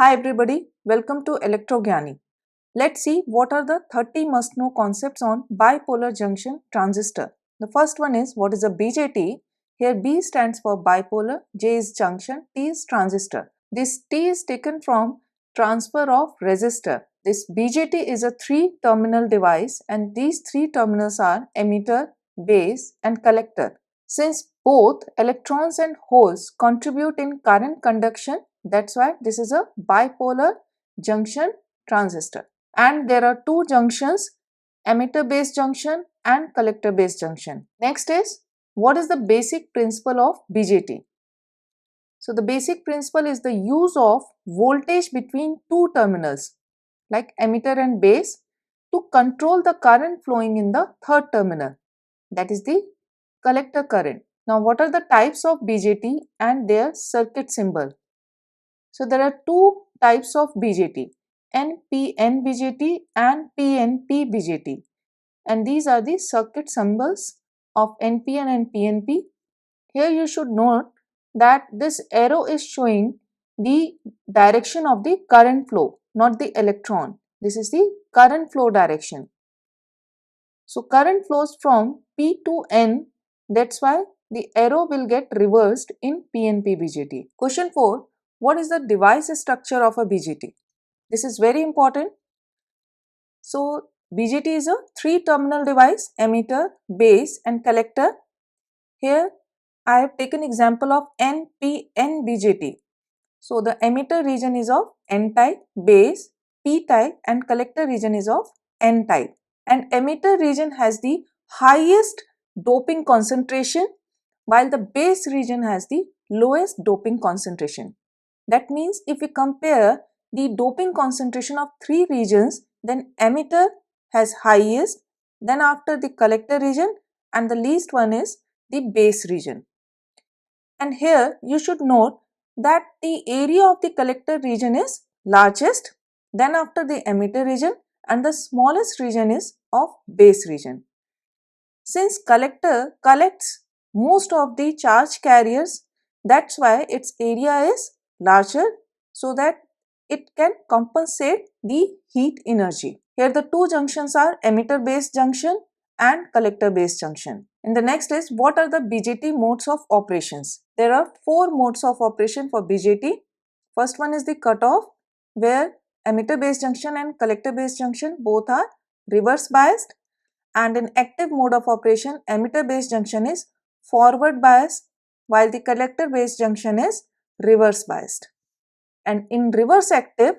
Hi everybody, welcome to Electrogyani. Let's see what are the 30 must-know concepts on bipolar junction transistor. The first one is what is a BJT. Here B stands for bipolar, J is junction, T is transistor. This T is taken from transfer of resistor. This BJT is a 3-terminal device and these 3 terminals are emitter, base and collector. Since both electrons and holes contribute in current conduction, that's why this is a bipolar junction transistor. And there are two junctions, emitter base junction and collector base junction. Next is what is the basic principle of BJT? So the basic principle is the use of voltage between two terminals like emitter and base to control the current flowing in the third terminal, that is the collector current. Now what are the types of BJT and their circuit symbol? So there are two types of BJT, NPN BJT and PNP BJT, and these are the circuit symbols of NPN and PNP. Here you should note that this arrow is showing the direction of the current flow, not the electron. This is the current flow direction. So current flows from P to N, that's why the arrow will get reversed in PNP BJT. Question 4. What is the device structure of a BJT? This is very important. So BJT is a 3-terminal device, emitter, base and collector. Here I have taken example of NPN BJT. So the emitter region is of N type, base P type and collector region is of N type. And emitter region has the highest doping concentration while the base region has the lowest doping concentration. That means if we compare the doping concentration of 3 regions, then emitter has highest, then after the collector region and the least one is the base region. And here you should note that the area of the collector region is largest, then after the emitter region and the smallest region is of base region. Since collector collects most of the charge carriers, that's why its area is larger so that it can compensate the heat energy. Here the two junctions are emitter base junction and collector base junction. And the next is what are the BJT modes of operations? There are 4 modes of operation for BJT. First one is the cutoff where emitter base junction and collector base junction both are reverse biased, and in active mode of operation emitter base junction is forward biased while the collector base junction is reverse biased. And in reverse active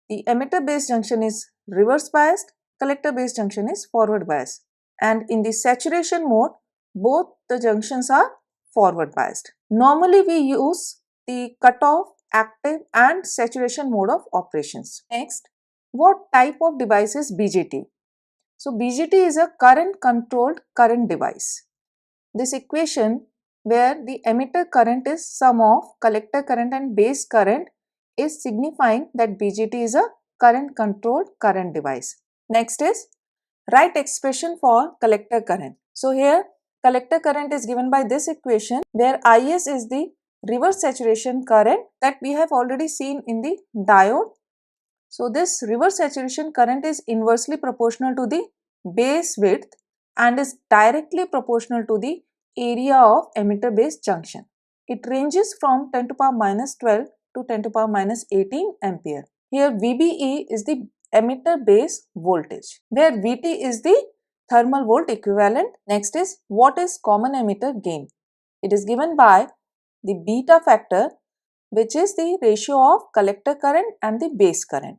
the emitter base junction is reverse biased, collector base junction is forward biased, and in the saturation mode both the junctions are forward biased. Normally we use the cutoff, active and saturation mode of operations. Next, what type of device is BJT? So BJT is a current controlled current device. This equation where the emitter current is sum of collector current and base current is signifying that BJT is a current controlled current device. Next is write expression for collector current. So here collector current is given by this equation where Is is the reverse saturation current that we have already seen in the diode. So this reverse saturation current is inversely proportional to the base width and is directly proportional to the area of emitter base junction. It ranges from 10 to power minus 12 to 10 to power minus 18 ampere. Here VBE is the emitter base voltage, where VT is the thermal volt equivalent. Next is what is common emitter gain? It is given by the beta factor, which is the ratio of collector current and the base current.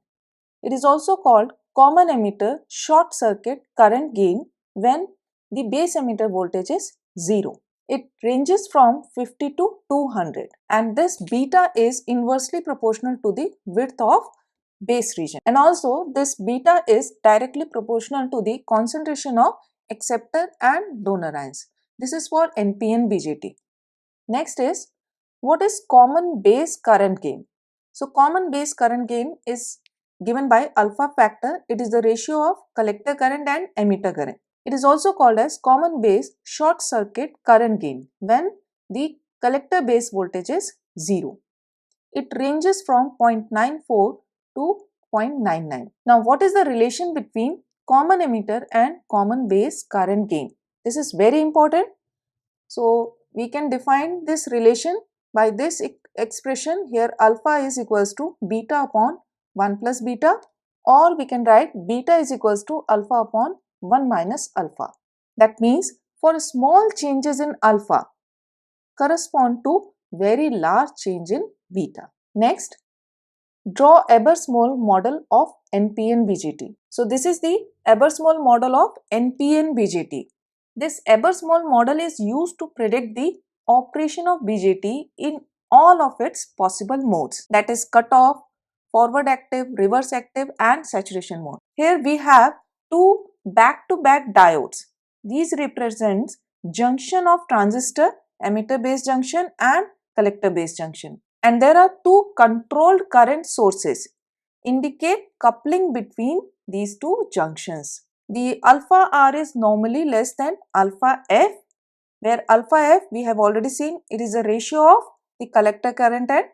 It is also called common emitter short circuit current gain when the base emitter voltage is 0. It ranges from 50 to 200 and this beta is inversely proportional to the width of base region, and also this beta is directly proportional to the concentration of acceptor and donor ions. This is for NPN BJT. Next is what is common base current gain? So common base current gain is given by alpha factor. It is the ratio of collector current and emitter current. It is also called as common base short circuit current gain when the collector base voltage is 0. It ranges from 0.94 to 0.99. Now, what is the relation between common emitter and common base current gain? This is very important. So, we can define this relation by this expression here. Alpha is equals to beta upon 1 plus beta, or we can write beta is equals to alpha upon 1 minus alpha. That means for small changes in alpha correspond to very large change in beta. Next, draw Ebers-Moll model of NPN-BJT. So this is the Ebers-Moll model of NPN-BJT. This Ebers-Moll model is used to predict the operation of BJT in all of its possible modes, that is cutoff, forward active, reverse active and saturation mode. Here we have two back-to-back diodes. These represents junction of transistor, emitter base junction and collector base junction. And there are two controlled current sources indicate coupling between these two junctions. The alpha R is normally less than alpha F, where alpha F we have already seen it is a ratio of the collector current and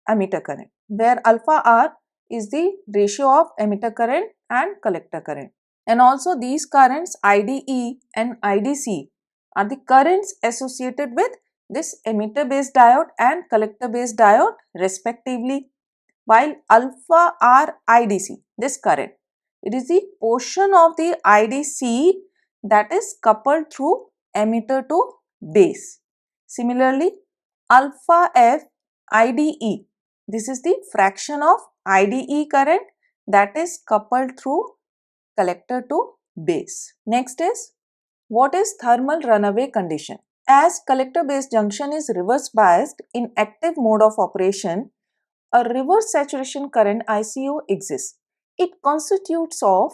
emitter current, where alpha R is the ratio of emitter current and collector current. And also these currents IDE and IDC are the currents associated with this emitter based diode and collector based diode respectively, while alpha R IDC, this current, it is the portion of the IDC that is coupled through emitter to base. Similarly, alpha F IDE, this is the fraction of IDE current that is coupled through collector to base. Next is, what is thermal runaway condition? As collector base junction is reverse biased in active mode of operation, a reverse saturation current ICO exists. It constitutes of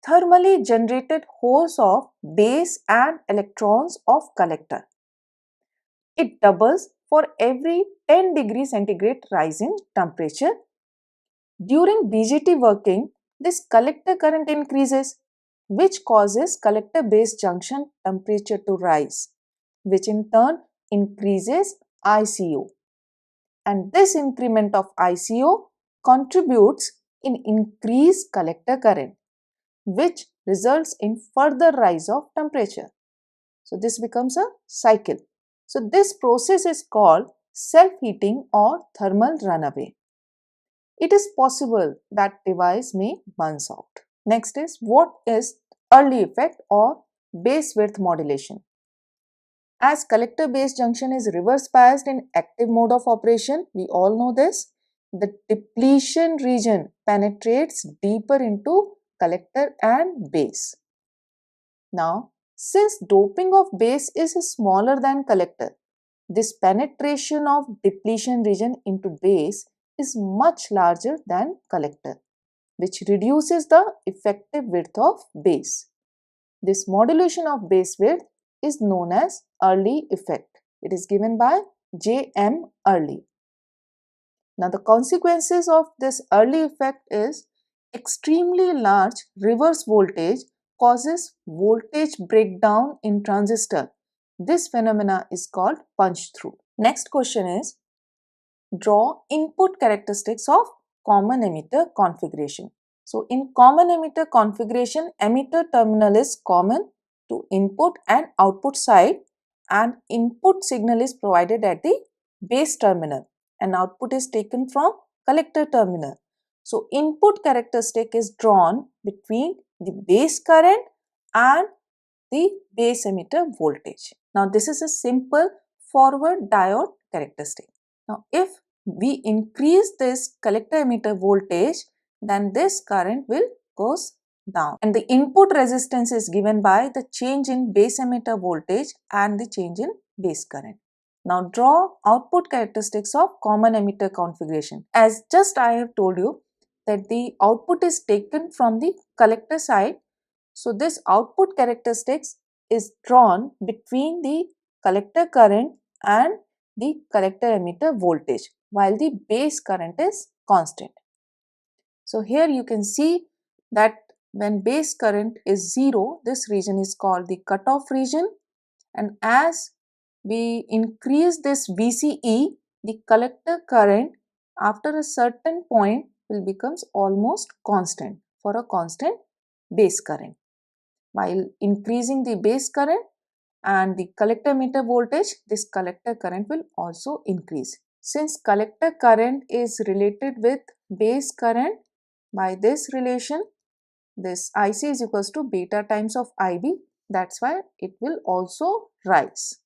thermally generated holes of base and electrons of collector. It doubles for every 10 degree centigrade rise in temperature. During BJT working, this collector current increases, which causes collector base junction temperature to rise, which in turn increases ICO. And this increment of ICO contributes in increased collector current, which results in further rise of temperature. So this becomes a cycle. So this process is called self-heating or thermal runaway. It is possible that device may burns out. Next is, what is early effect or base width modulation? As collector base junction is reverse biased in active mode of operation, we all know this, the depletion region penetrates deeper into collector and base. Now, since doping of base is smaller than collector, this penetration of depletion region into base is much larger than collector, which reduces the effective width of base. This modulation of base width is known as early effect. It is given by J.M. Early. Now, the consequences of this early effect is extremely large reverse voltage causes voltage breakdown in transistor. This phenomena is called punch through. Next question is, draw input characteristics of common emitter configuration. So, in common emitter configuration, emitter terminal is common to input and output side, and input signal is provided at the base terminal and output is taken from collector terminal. So, input characteristic is drawn between the base current and the base emitter voltage. Now, this is a simple forward diode characteristic. Now, if we increase this collector emitter voltage, then this current will goes down, and the input resistance is given by the change in base emitter voltage and the change in base current. Now, draw output characteristics of common emitter configuration. As just I have told you that the output is taken from the collector side. So, this output characteristics is drawn between the collector current and the collector emitter voltage, while the base current is constant. So, here you can see that when base current is 0, this region is called the cutoff region, and as we increase this VCE, the collector current after a certain point will becomes almost constant for a constant base current. While increasing the base current and the collector meter voltage, this collector current will also increase. Since collector current is related with base current by this relation, this IC is equals to beta times of IB, that's why it will also rise.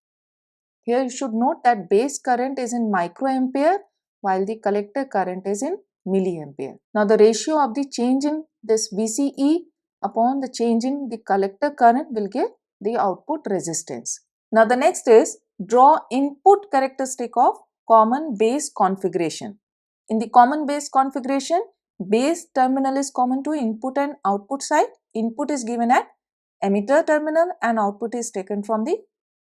Here you should note that base current is in microampere while the collector current is in milliampere. Now the ratio of the change in this VCE upon the change in the collector current will give the output resistance. Now the next is draw input characteristic of common base configuration. In the common base configuration, base terminal is common to input and output side. Input is given at emitter terminal and output is taken from the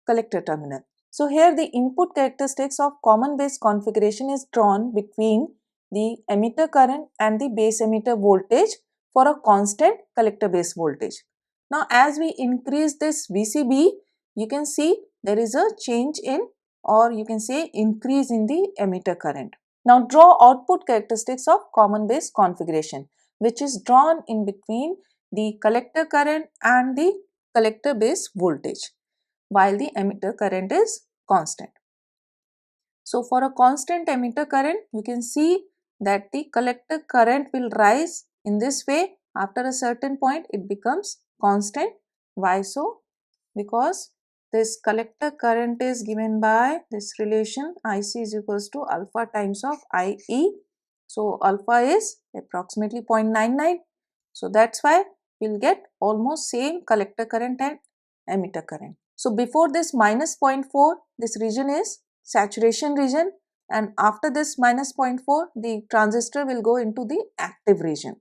collector terminal. So here the input characteristics of common base configuration is drawn between the emitter current and the base emitter voltage for a constant collector base voltage. Now as we increase this VCB, you can see there is a change in, or you can say increase in the emitter current. Now draw output characteristics of common base configuration, which is drawn in between the collector current and the collector base voltage while the emitter current is constant. So for a constant emitter current, you can see that the collector current will rise in this way. After a certain point, it becomes constant. Why so? Because this collector current is given by this relation IC is equals to alpha times of IE. So alpha is approximately 0.99. So that's why we'll get almost same collector current and emitter current. So before this minus 0.4, this region is saturation region, and after this minus 0.4, the transistor will go into the active region.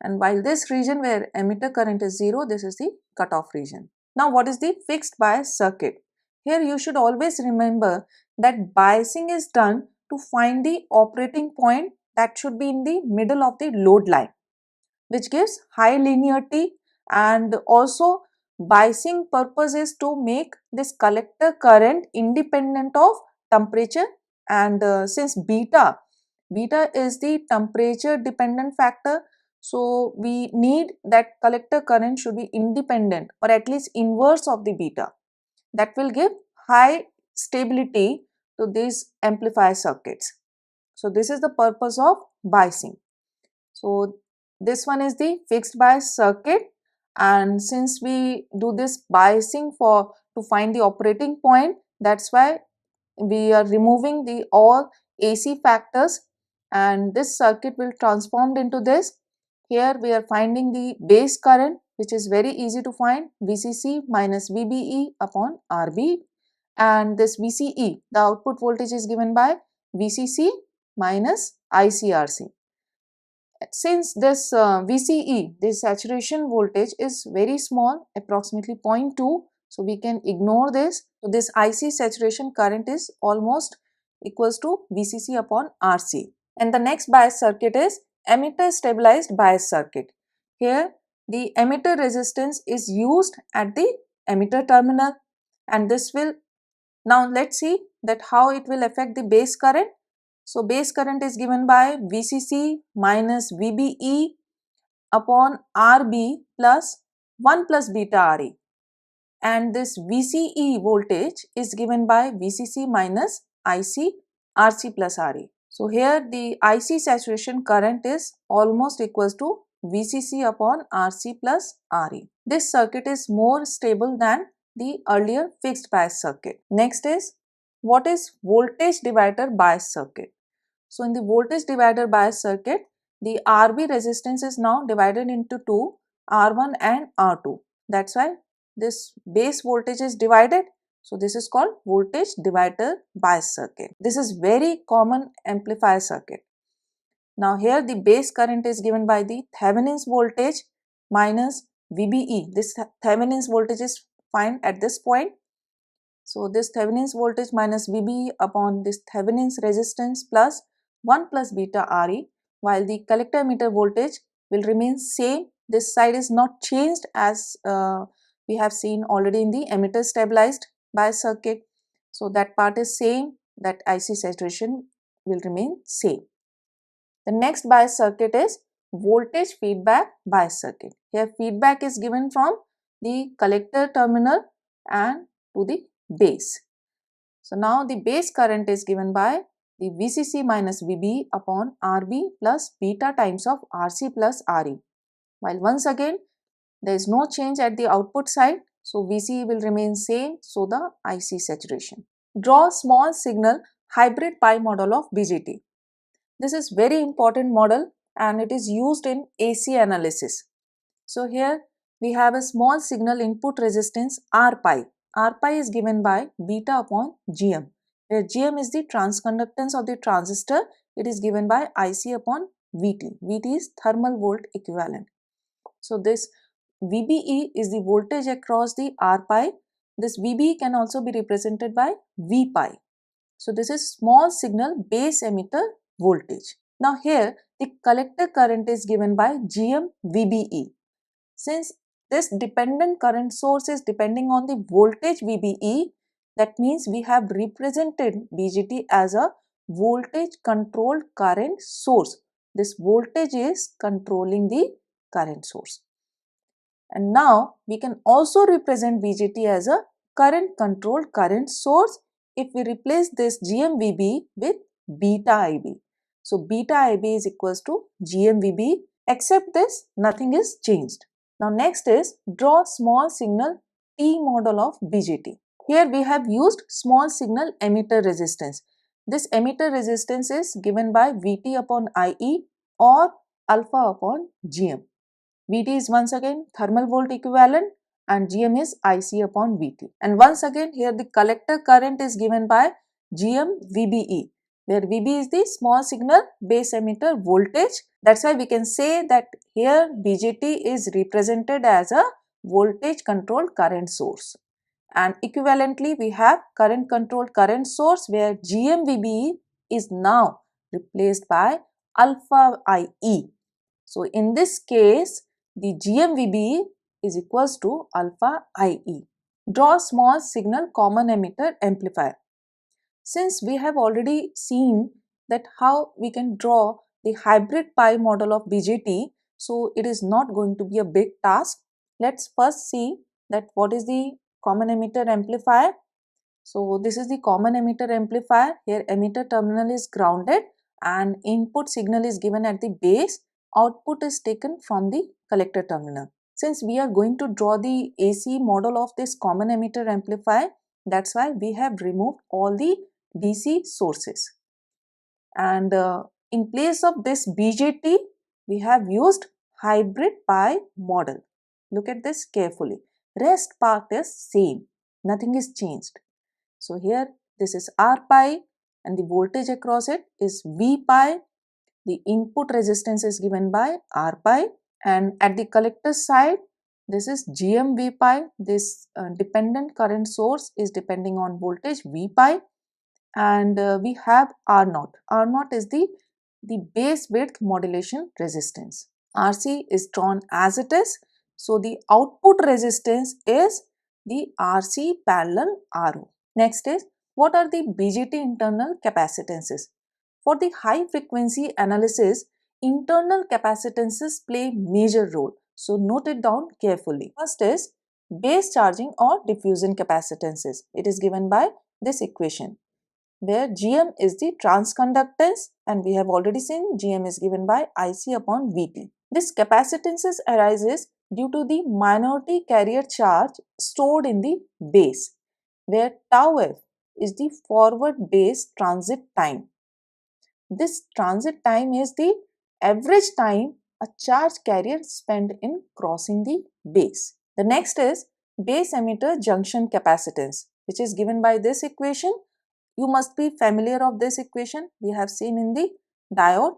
And while this region where emitter current is 0, this is the cutoff region. Now what is the fixed bias circuit? Here you should always remember that biasing is done to find the operating point that should be in the middle of the load line, which gives high linearity, and also biasing purpose is to make this collector current independent of temperature, and since beta is the temperature dependent factor, so we need that collector current should be independent or at least inverse of the beta. That will give high stability to these amplifier circuits. So this is the purpose of biasing. So this one is the fixed bias circuit, and since we do this biasing for to find the operating point, that's why we are removing the all AC factors, and this circuit will transformed into this. Here we are finding the base current, which is very easy to find, VCC minus VBE upon RB, and this VCE, the output voltage is given by VCC minus ICRC. Since this VCE, this saturation voltage is very small, approximately 0.2, so we can ignore this. So this IC saturation current is almost equals to VCC upon RC. And the next bias circuit is emitter stabilized bias circuit. Here the emitter resistance is used at the emitter terminal, and this will, now let's see that how it will affect the base current. So base current is given by VCC minus VBE upon RB plus 1 plus beta RE, and this VCE voltage is given by VCC minus IC RC plus RE. So here the IC saturation current is almost equals to VCC upon RC plus RE. This circuit is more stable than the earlier fixed bias circuit. Next is, what is voltage divider bias circuit? So in the voltage divider bias circuit, the RB resistance is now divided into two, R1 and R2. That's why this base voltage is divided. So this is called voltage divider bias circuit. This is very common amplifier circuit. Now here the base current is given by the Thevenin's voltage minus VBE. This Thevenin's voltage is found at this point. So this Thevenin's voltage minus VBE upon this Thevenin's resistance plus 1 plus beta RE, while the collector emitter voltage will remain same. This side is not changed as we have seen already in the emitter stabilized bias circuit. So that part is same, that IC saturation will remain same. The next bias circuit is voltage feedback bias circuit. Here feedback is given from the collector terminal and to the base. So now the base current is given by the VCC minus VB upon RB plus beta times of RC plus RE. While once again there is no change at the output side, so VCE will remain same, so the IC saturation. Draw small signal hybrid pi model of BJT. This is very important model and it is used in AC analysis. So here we have a small signal input resistance R pi. R pi is given by beta upon GM, where GM is the transconductance of the transistor. It is given by IC upon VT. VT is thermal volt equivalent. So this VBE is the voltage across the R pi. This VBE can also be represented by V pi. So this is small signal base emitter voltage. Now here the collector current is given by GM VBE. Since this dependent current source is depending on the voltage VBE, that means we have represented BJT as a voltage controlled current source. This voltage is controlling the current source. And now we can also represent BJT as a current controlled current source if we replace this GMVB with beta IB. So beta IB is equals to GMVB, except this nothing is changed. Now next is draw small signal T model of BJT. Here we have used small signal emitter resistance. This emitter resistance is given by VT upon IE or alpha upon GM. VT is once again thermal volt equivalent and GM is IC upon VT. And once again here the collector current is given by GM VBE, where VB is the small signal base emitter voltage. That's why we can say that here BJT is represented as a voltage controlled current source. And equivalently we have current controlled current source where GM VBE is now replaced by alpha IE. So in this case the GMVB is equals to alpha IE. Draw small signal common emitter amplifier. Since we have already seen that how we can draw the hybrid pi model of BJT, so it is not going to be a big task. Let's first see that what is the common emitter amplifier. So this is the common emitter amplifier. Here emitter terminal is grounded and input signal is given at the base. Output is taken from the collector terminal. Since we are going to draw the AC model of this common emitter amplifier, that's why we have removed all the DC sources. And in place of this BJT, we have used hybrid pi model. Look at this carefully. Rest part is same. Nothing is changed. So here this is R pi and the voltage across it is V pi. The input resistance is given by R pi, and at the collector side this is GMV pi. This dependent current source is depending on voltage V pi, and we have R naught. R naught is the base width modulation resistance. RC is drawn as it is. So the output resistance is the RC parallel RO. Next is what are the BJT internal capacitances? For the high frequency analysis, internal capacitances play major role. So note it down carefully. First is base charging or diffusion capacitances. It is given by this equation, where GM is the transconductance and we have already seen GM is given by IC upon VT. This capacitances arises due to the minority carrier charge stored in the base, where tau f is the forward base transit time. This transit time is the average time a charge carrier spent in crossing the base. The next is base emitter junction capacitance, which is given by this equation. You must be familiar of this equation. We have seen in the diode.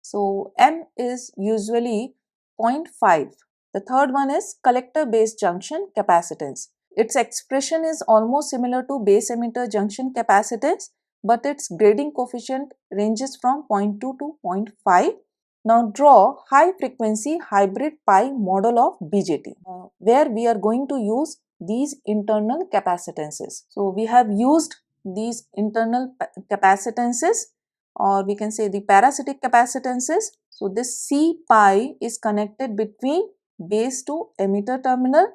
So M is usually 0.5. The third one is collector base junction capacitance. Its expression is almost similar to base emitter junction capacitance, but its grading coefficient ranges from 0.2 to 0.5. Now draw high frequency hybrid pi model of BJT, where we are going to use these internal capacitances. So we have used these internal capacitances or we can say the parasitic capacitances. So this C pi is connected between base to emitter terminal,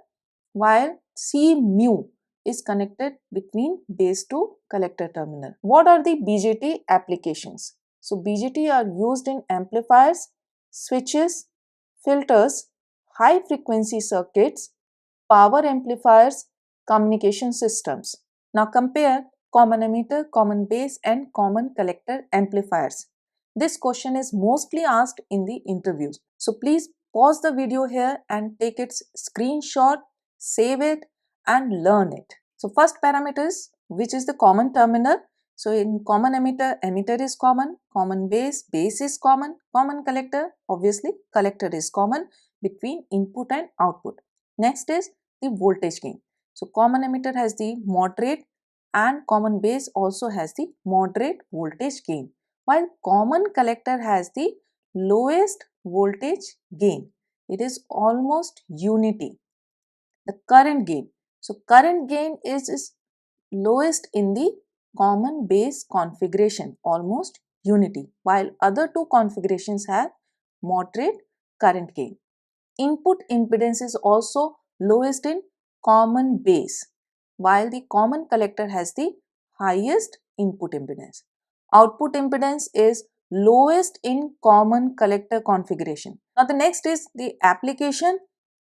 while C mu is connected between base to collector terminal. What are the BJT applications? So BJT are used in amplifiers, switches, filters, high frequency circuits, power amplifiers, communication systems. Now compare common emitter, common base and common collector amplifiers. This question is mostly asked in the interviews. So please pause the video here and take its screenshot, save it and learn it. So first parameter is which is the common terminal. So in common emitter, emitter is common base is common collector, obviously collector is common between input and output. Next is the voltage gain. So common emitter has the moderate and common base also has the moderate voltage gain, while common collector has the lowest voltage gain. It is almost unity. The current gain. So current gain is lowest in the common base configuration, almost unity, while other two configurations have moderate current gain. Input impedance is also lowest in common base, while the common collector has the highest input impedance. Output impedance is lowest in common collector configuration. Now the next is the application.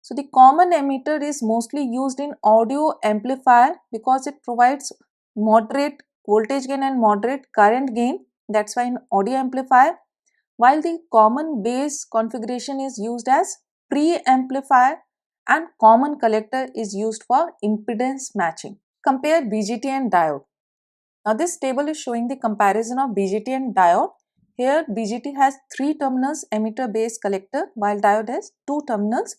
So the common emitter is mostly used in audio amplifier because it provides moderate voltage gain and moderate current gain. That's why in audio amplifier, while the common base configuration is used as pre-amplifier and common collector is used for impedance matching. Compare BJT and diode. Now this table is showing the comparison of BJT and diode. Here BJT has 3 terminals, emitter, base, collector, while diode has 2 terminals.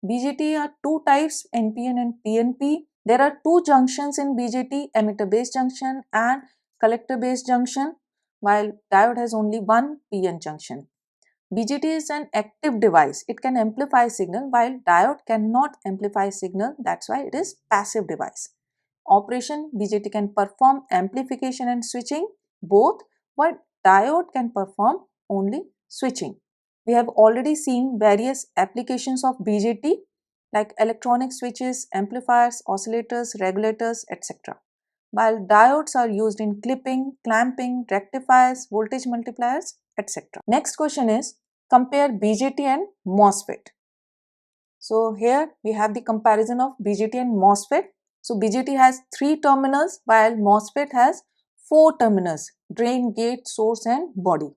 BJT are 2 types, NPN and PNP. There are 2 junctions in BJT, emitter base junction and collector base junction, while diode has only 1 PN junction. BJT is an active device. It can amplify signal while diode cannot amplify signal. That's why it is passive device. Operation, BJT can perform amplification and switching both, while diode can perform only switching. We have already seen various applications of BJT like electronic switches, amplifiers, oscillators, regulators, etc. While diodes are used in clipping, clamping, rectifiers, voltage multipliers, etc. Next question is compare BJT and MOSFET. So here we have the comparison of BJT and MOSFET. So BJT has 3 terminals while MOSFET has 4 terminals: drain, gate, source and body.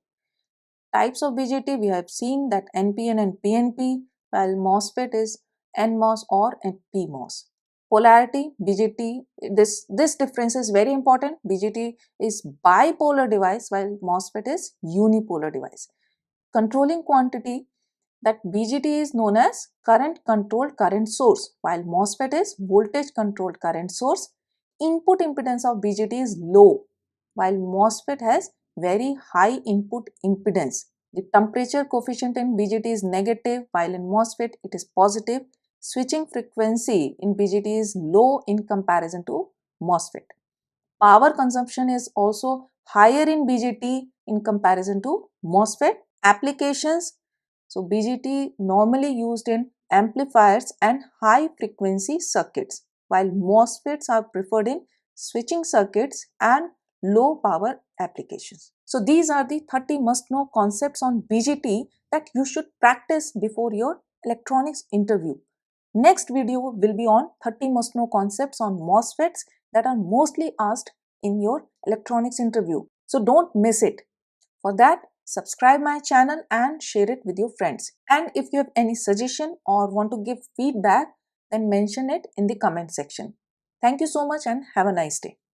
Types of BJT we have seen that NPN and PNP, while MOSFET is NMOS or PMOS. Polarity, BJT, this difference is very important. BJT is bipolar device while MOSFET is unipolar device. Controlling quantity, that BJT is known as current controlled current source while MOSFET is voltage controlled current source. Input impedance of BJT is low while MOSFET has very high input impedance. The temperature coefficient in BJT is negative while in MOSFET it is positive. Switching frequency in BJT is low in comparison to MOSFET. Power consumption is also higher in BJT in comparison to MOSFET. Applications, so BJT normally used in amplifiers and high frequency circuits, while MOSFETs are preferred in switching circuits and low power applications. So these are the 30 must know concepts on BJT that you should practice before your electronics interview. Next video will be on 30 must know concepts on MOSFETs that are mostly asked in your electronics interview. So don't miss it. For that, subscribe my channel and share it with your friends. And if you have any suggestion or want to give feedback, then mention it in the comment section. Thank you so much and have a nice day.